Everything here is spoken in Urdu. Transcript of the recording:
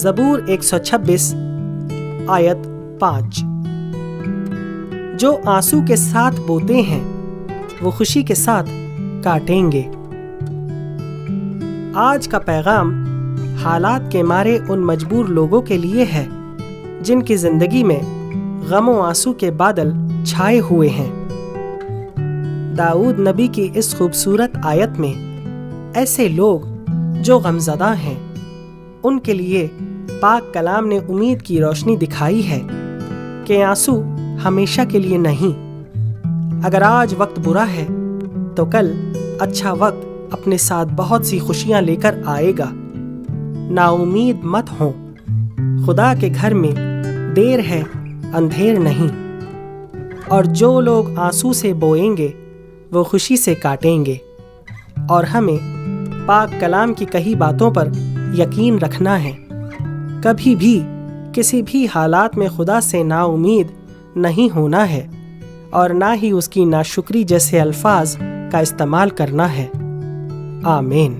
زبور 126 آیت 5۔ جو آنسو کے ساتھ بوتے ہیں وہ خوشی کے ساتھ کاٹیں گے۔ آج کا پیغام حالات کے مارے ان مجبور لوگوں کے لیے ہے جن کی زندگی میں غم و آنسو کے بادل چھائے ہوئے ہیں۔ داؤد نبی کی اس خوبصورت آیت میں ایسے لوگ جو غمزدہ ہیں ان کے لیے پاک کلام نے امید کی روشنی دکھائی ہے کہ آنسو ہمیشہ کے لیے نہیں۔ اگر آج وقت برا ہے تو کل اچھا وقت اپنے ساتھ بہت سی خوشیاں لے کر آئے گا۔ نا امید مت ہوں، خدا کے گھر میں دیر ہے اندھیر نہیں، اور جو لوگ آنسو سے بوئیں گے وہ خوشی سے کاٹیں گے۔ اور ہمیں پاک کلام کی کہی باتوں پر یقین رکھنا ہے۔ کبھی بھی کسی بھی حالات میں خدا سے نا امید نہیں ہونا ہے، اور نہ ہی اس کی ناشکری جیسے الفاظ کا استعمال کرنا ہے۔ آمین۔